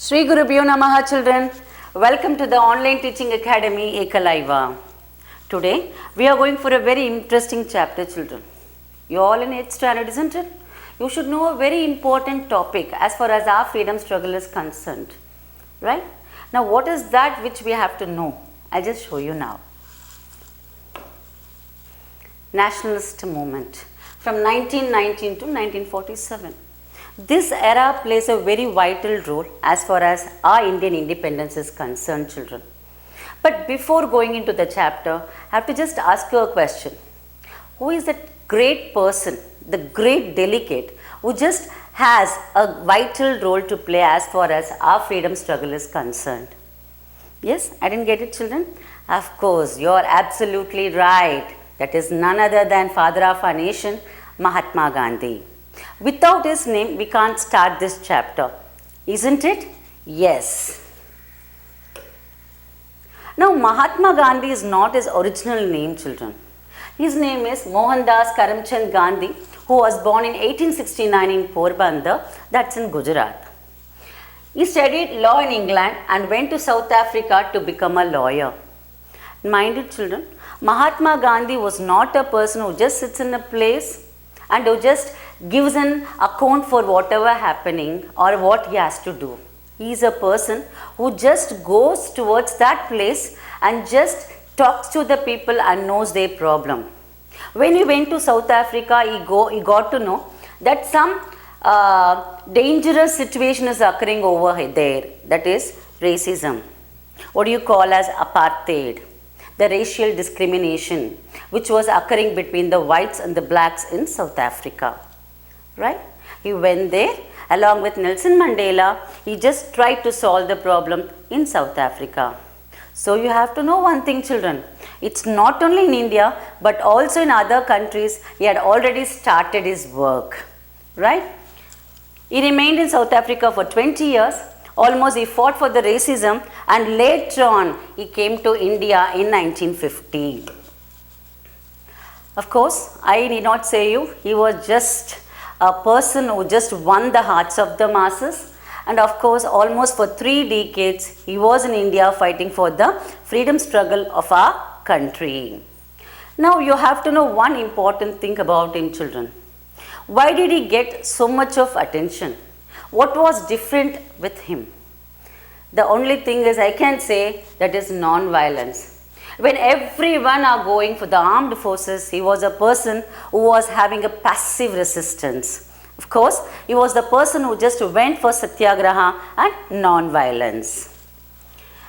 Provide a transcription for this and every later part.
Sri Gurubhyo Namaha children, welcome to the online teaching academy Ekalaiva. Today we are going for a very interesting chapter children. You all in 8th standard, isn't it? You should know a very important topic as far as our freedom struggle is concerned. Right? Now what is that which we have to know? I'll just show you now. Nationalist movement from 1919 to 1947. This era plays a very vital role as far as our Indian independence is concerned, children. But before going into the chapter, I have to just ask you a question. Who is that great person, the great delegate, who just has a vital role to play as far as our freedom struggle is concerned? Yes, I didn't get it, children? Of course, you are absolutely right. That is none other than father of our nation, Mahatma Gandhi. Without his name, we can't start this chapter, isn't it? Yes. Now, Mahatma Gandhi is not his original name, children. His name is Mohandas Karamchand Gandhi, who was born in 1869 in Porbandar, that's in Gujarat. He studied law in England and went to South Africa to become a lawyer. Mind you, children, Mahatma Gandhi was not a person who just sits in a place and who just gives an account for whatever happening or what he has to do. He is a person who just goes towards that place and just talks to the people and knows their problem. When he went to South Africa, he got to know that some dangerous situation is occurring over there, that is racism. What do you call as apartheid? The racial discrimination which was occurring between the whites and the blacks in South Africa. Right? He went there along with Nelson Mandela. He just tried to solve the problem in South Africa. So you have to know one thing, children. It's not only in India but also in other countries he had already started his work. Right? He remained in South Africa for 20 years. Almost he fought for the racism and later on he came to India in 1950. Of course, I need not say you, he was just a person who just won the hearts of the masses, and of course almost for 3 decades he was in India fighting for the freedom struggle of our country. Now you have to know one important thing about him, children. Why did he get so much of attention? What was different with him? The only thing is I can say that is non-violence. When everyone are going for the armed forces, he was a person who was having a passive resistance. Of course, he was the person who just went for satyagraha and non-violence.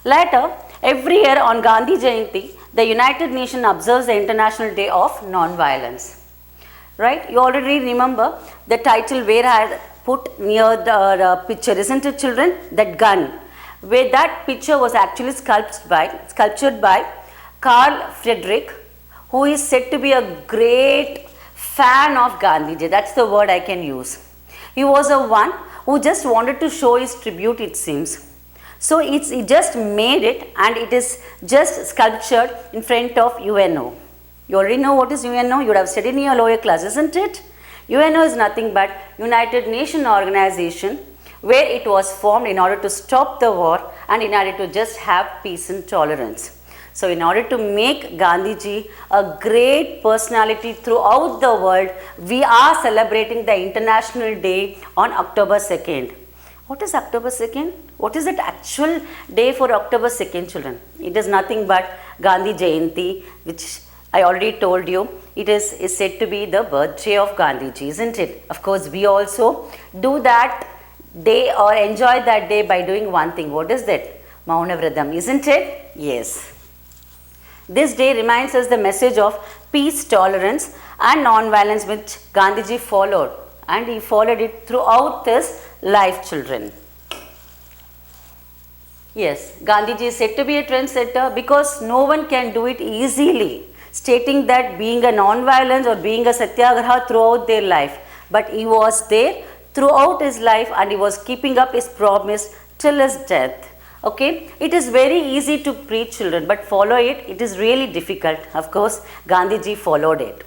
Later, every year on Gandhi Jayanti, the United Nations observes the International Day of Non-Violence. Right? You already remember the title where I had put near the picture, isn't it, children? That gun. Where that picture was actually sculptured by Carl Friedrich, who is said to be a great fan of Gandhiji. That's the word I can use. He was the one who just wanted to show his tribute, it seems. So he just made it and it is just sculptured in front of UNO. You already know what is UNO. You would have studied in your lower class, isn't it? UNO is nothing but United Nations Organization, where it was formed in order to stop the war and in order to just have peace and tolerance. So in order to make Gandhiji a great personality throughout the world, we are celebrating the International Day on October 2nd. What is October 2nd? What is the actual day for October 2nd, children? It is nothing but Gandhi Jayanti, which I already told you. It is said to be the birthday of Gandhiji, isn't it? Of course, we also do that day or enjoy that day by doing one thing. What is that? Mauna Vradam, isn't it? Yes. This day reminds us the message of peace, tolerance and non-violence which Gandhiji followed, and he followed it throughout his life, children. Yes, Gandhiji is said to be a trendsetter because no one can do it easily, stating that being a non-violence or being a satyagraha throughout their life. But he was there throughout his life and he was keeping up his promise till his death. Okay, it is very easy to preach, children, but follow it, it is really difficult. Of course, Gandhiji followed it.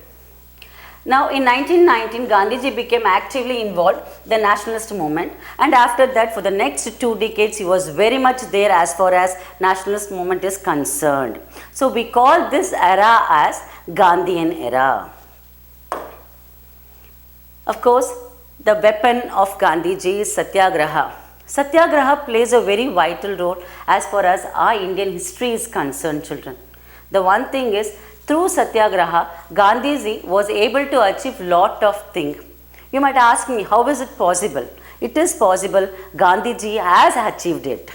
Now in 1919, Gandhiji became actively involved in the nationalist movement, and after that for the next 2 decades he was very much there as far as nationalist movement is concerned. So we call this era as Gandhian era. Of course, the weapon of Gandhiji is Satyagraha. Satyagraha plays a very vital role as far as our Indian history is concerned, children. The one thing is, through Satyagraha, Gandhiji was able to achieve lot of things. You might ask me, how is it possible? It is possible. Gandhiji has achieved it.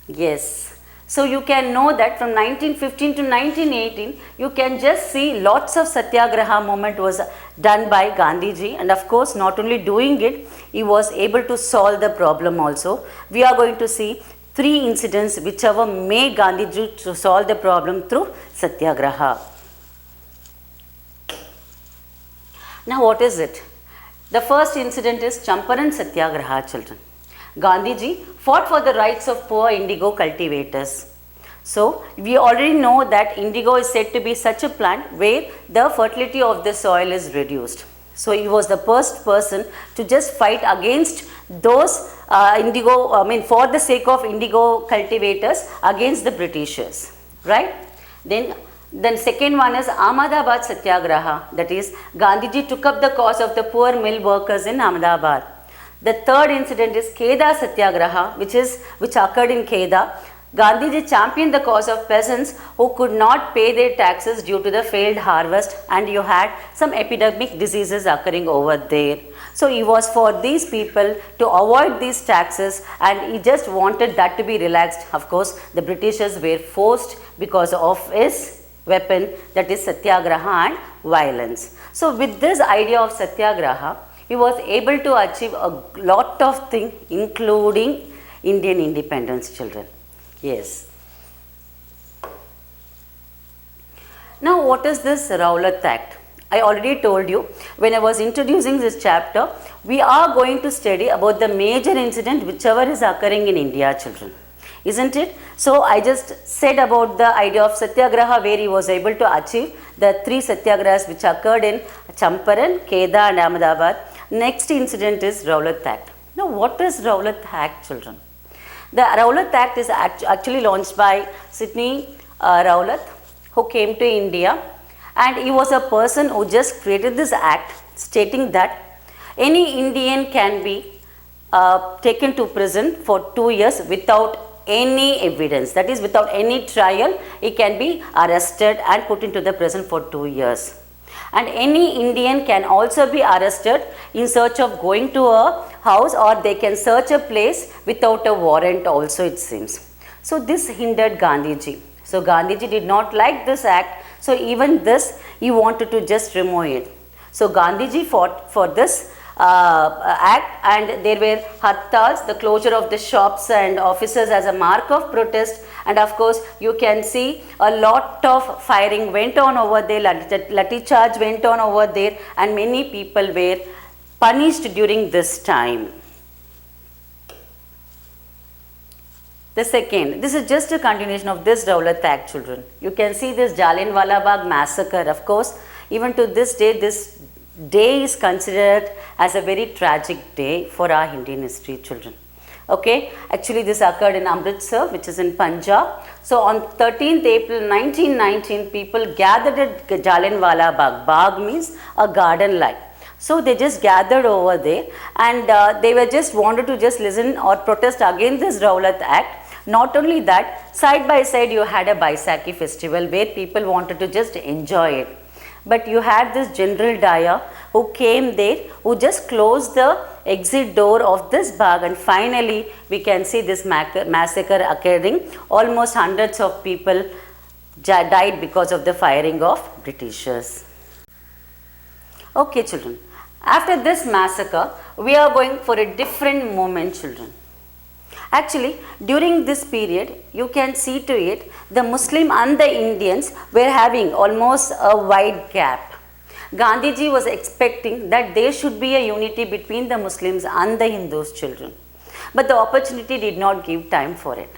Yes. So you can know that from 1915 to 1918, you can just see lots of Satyagraha movement was done by Gandhiji, and of course not only doing it, he was able to solve the problem also. We are going to see 3 incidents whichever made Gandhiji to solve the problem through Satyagraha. Now what is it? The first incident is Champaran Satyagraha, children. Gandhiji fought for the rights of poor indigo cultivators. So we already know that indigo is said to be such a plant where the fertility of the soil is reduced. So he was the first person to just fight against those for the sake of indigo cultivators against the Britishers, right? Then second one is Ahmedabad Satyagraha, that is Gandhiji took up the cause of the poor mill workers in Ahmedabad. The third incident is Kheda Satyagraha, which occurred in Kheda. Gandhiji championed the cause of peasants who could not pay their taxes due to the failed harvest, and you had some epidemic diseases occurring over there. So he was for these people to avoid these taxes, and he just wanted that to be relaxed. Of course, the Britishers were forced because of his weapon, that is Satyagraha and violence. So with this idea of Satyagraha, he was able to achieve a lot of things, including Indian independence, children. Yes. Now what is this Rowlatt Act? I already told you when I was introducing this chapter, we are going to study about the major incident whichever is occurring in India, children. Isn't it? So I just said about the idea of Satyagraha, where he was able to achieve the 3 Satyagrahas which occurred in Champaran, Kheda and Ahmedabad. Next incident is Rowlatt Act. Now what is Rowlatt Act, children? The Rowlatt Act is actually launched by Sidney Rowlatt, who came to India, and he was a person who just created this act stating that any Indian can be taken to prison for 2 years without any evidence, that is without any trial. He can be arrested and put into the prison for 2 years. And any Indian can also be arrested in search of going to a house, or they can search a place without a warrant also, it seems. So this hindered Gandhiji. So Gandhiji did not like this act. So even this he wanted to just remove it. So Gandhiji fought for this act, and there were hartals, the closure of the shops and offices as a mark of protest, and of course you can see a lot of firing went on over there, lathi charge went on over there, and many people were punished during this time. The second, this is just a continuation of this Rowlatt Act, children. You can see this Jallianwala Bagh massacre. Of course, even to this day, this day is considered as a very tragic day for our Indian history, children. Okay, actually this occurred in Amritsar, which is in Punjab. So on 13th April 1919, people gathered at Jallianwala Bagh. Bagh means a garden like. So they just gathered over there, and they were just wanted to just listen or protest against this Rowlatt Act. Not only that, side by side you had a Baisakhi festival where people wanted to just enjoy it. But you had this General Dyer who came there, who just closed the exit door of this Bagh, and finally we can see this massacre occurring. Almost hundreds of people died because of the firing of Britishers. Okay, children. After this massacre, we are going for a different moment, children. Actually, during this period, you can see to it, the Muslim and the Indians were having almost a wide gap. Gandhiji was expecting that there should be a unity between the Muslims and the Hindus, children. But the opportunity did not give time for it.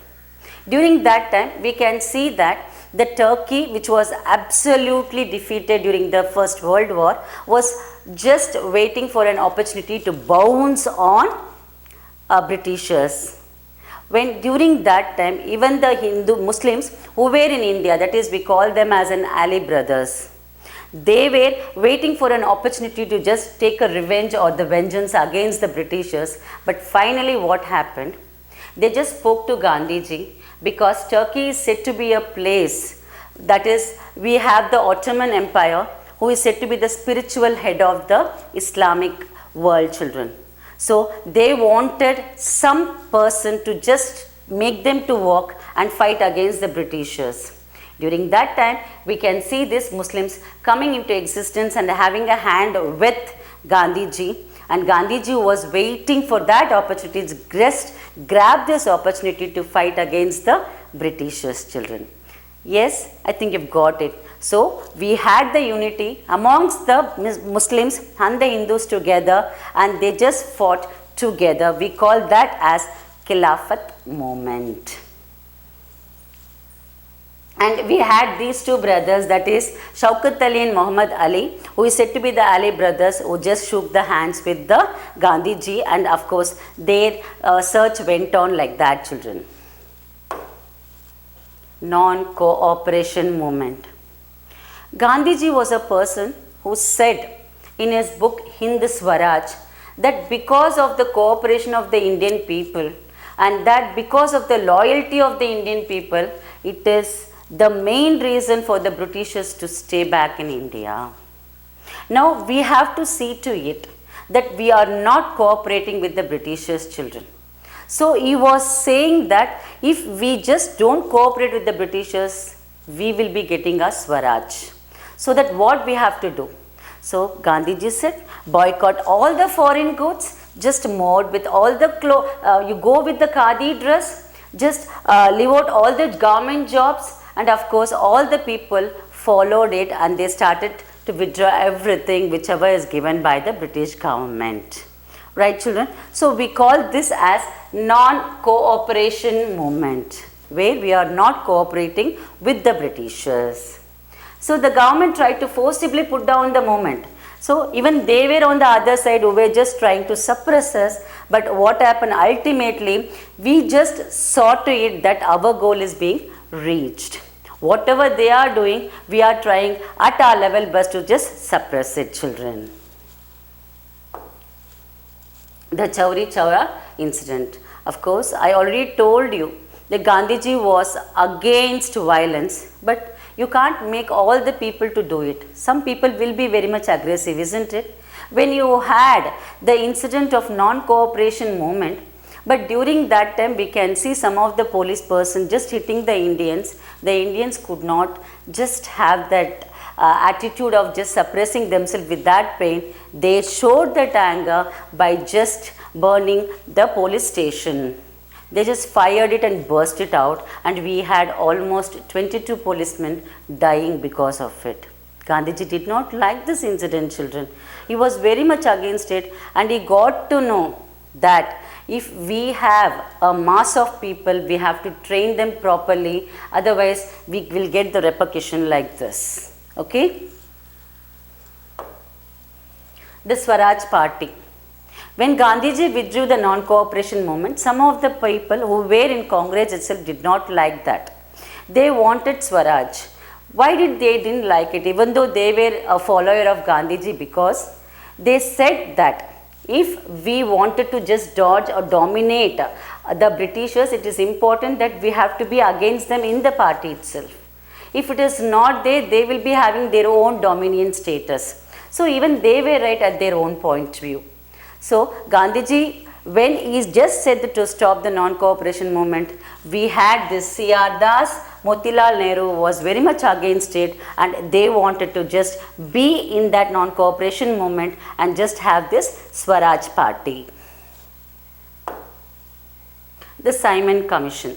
During that time, we can see that the Turkey, which was absolutely defeated during the First World War, was just waiting for an opportunity to bounce on Britishers. When during that time, even the Hindu Muslims who were in India, that is, we call them as an Ali brothers, they were waiting for an opportunity to just take a revenge or the vengeance against the Britishers. But finally what happened? They just spoke to Gandhiji, because Turkey is said to be a place, that is, we have the Ottoman Empire, who is said to be the spiritual head of the Islamic world, children. So they wanted some person to just make them to walk and fight against the Britishers. During that time, we can see these Muslims coming into existence and having a hand with Gandhiji, and Gandhiji was waiting for that opportunity, just grab this opportunity to fight against the Britishers, children. Yes, I think you've got it. So we had the unity amongst the Muslims and the Hindus together, and they just fought together. We call that as Khilafat movement. And we had these two brothers, that is Shaukat Ali and Muhammad Ali, who is said to be the Ali brothers, who just shook the hands with the Gandhiji, and of course their search went on like that, children. Non-cooperation movement. Gandhiji was a person who said in his book Hind Swaraj that because of the cooperation of the Indian people, and that because of the loyalty of the Indian people, it is the main reason for the Britishers to stay back in India. Now we have to see to it that we are not cooperating with the Britishers, children. So he was saying that if we just don't cooperate with the Britishers, we will be getting a Swaraj. So that what we have to do? So Gandhiji said, boycott all the foreign goods, just mode with all the you go with the khadi dress, just leave out all the government jobs, and of course all the people followed it, and they started to withdraw everything whichever is given by the British government. Right, children? So we call this as non-cooperation movement, where we are not cooperating with the Britishers. So the government tried to forcibly put down the movement. So even they were on the other side who were just trying to suppress us. But what happened ultimately, we just saw to it that our goal is being reached. Whatever they are doing, we are trying at our level best to just suppress it, children. The Chauri Chaura incident. Of course, I already told you that Gandhiji was against violence, but you can't make all the people to do it. Some people will be very much aggressive, isn't it? When you had the incident of non-cooperation movement, but during that time we can see some of the police person just hitting the Indians could not just have that attitude of just suppressing themselves with that pain. They showed that anger by just burning the police station. They just fired it and burst it out, and we had almost 22 policemen dying because of it. Gandhiji did not like this incident, children. He was very much against it, and he got to know that if we have a mass of people, we have to train them properly, otherwise we will get the repercussion like this. Okay? The Swaraj Party. When Gandhiji withdrew the non-cooperation movement, some of the people who were in Congress itself did not like that. They wanted Swaraj. Why they didn't like it, even though they were a follower of Gandhiji? Because they said that if we wanted to just dodge or dominate the Britishers, it is important that we have to be against them in the party itself. If it is not there, they will be having their own dominion status. So even they were right at their own point of view. So Gandhiji, when he just said to stop the non-cooperation movement, we had this C.R. Das, Motilal Nehru was very much against it, and they wanted to just be in that non-cooperation movement and just have this Swaraj Party. The Simon Commission.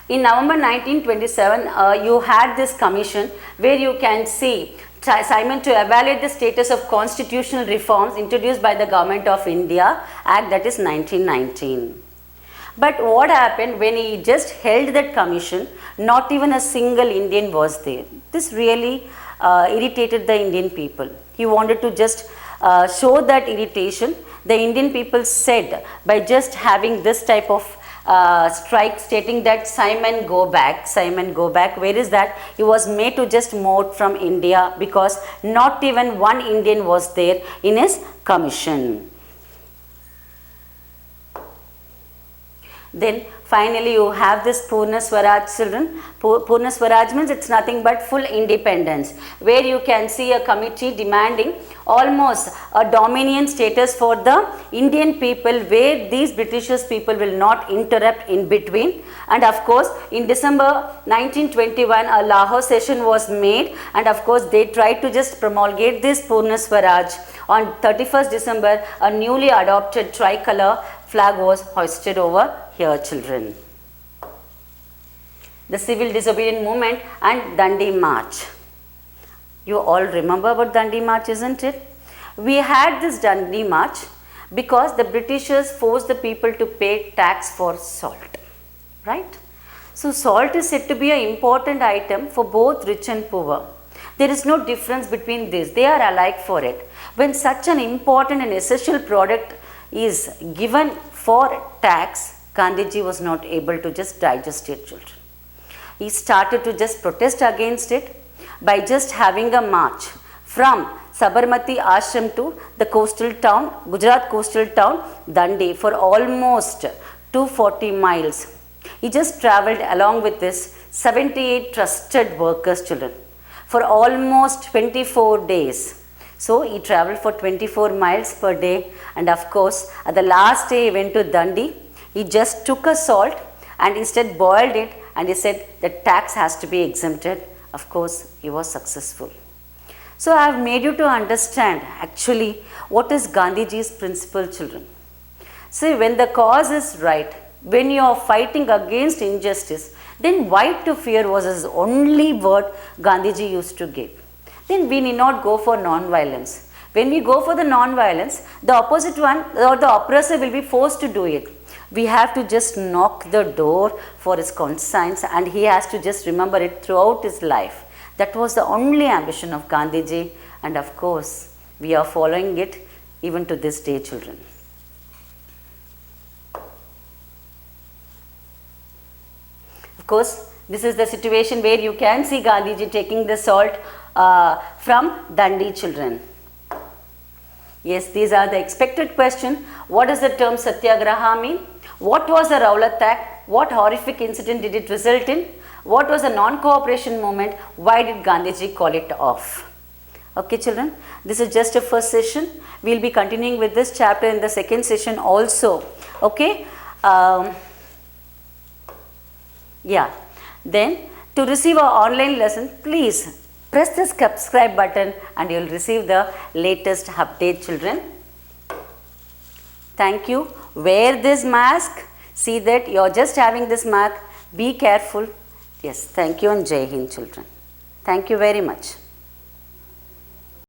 In November 1927, you had this commission where you can see Simon to evaluate the status of constitutional reforms introduced by the Government of India Act, that is 1919. But what happened when he just held that commission, not even a single Indian was there. This really irritated the Indian people. He wanted to just show that irritation. The Indian people said by just having this type of strike stating that Simon go back, where is that? He was made to just move from India because not even one Indian was there in his commission. Then finally you have this Purna Swaraj, children. Purna Swaraj means it's nothing but full independence, where you can see a committee demanding almost a dominion status for the Indian people, where these Britishers people will not interrupt in between. And of course in December 1921 a Lahore session was made, and of course they tried to just promulgate this Purna Swaraj. On 31st December a newly adopted tricolor flag was hoisted over here, children. The civil disobedient movement and Dandi March. You all remember about Dandi March, isn't it? We had this Dandi March because the Britishers forced the people to pay tax for salt, right? So salt is said to be an important item for both rich and poor. There is no difference between this. They are alike for it. When such an important and essential product is given for tax, Gandhiji was not able to just digest it, children. He started to just protest against it by just having a march from Sabarmati Ashram to the coastal town, Gujarat coastal town, Dandi, for almost 240 miles. He just travelled along with his 78 trusted workers, children, for almost 24 days. So he travelled for 24 miles per day, and of course at the last day he went to Dandi. He just took a salt and instead boiled it, and he said the tax has to be exempted. Of course he was successful. So I have made you to understand actually what is Gandhiji's principle, children. See, when the cause is right, when you are fighting against injustice, then white to fear was his only word Gandhiji used to give. Then we need not go for non-violence. When we go for the non-violence, the opposite one or the oppressor will be forced to do it. We have to just knock the door for his conscience, and he has to just remember it throughout his life. That was the only ambition of Gandhiji, and of course we are following it even to this day, children. Of course, this is the situation where you can see Gandhiji taking the salt from Dandi, children. Yes, these are the expected question. What does the term Satyagraha mean? What was the Rowlatt Act? What horrific incident did it result in? What was the non-cooperation movement? Why did Gandhiji call it off? Okay, children, this is just a first session. We will be continuing with this chapter in the second session also. Okay. Yeah. Then to receive our online lesson, please press the subscribe button and you will receive the latest update, children. Thank you. Wear this mask. See that you are just having this mask. Be careful. Yes, thank you, and Jai Hind, children. Thank you very much.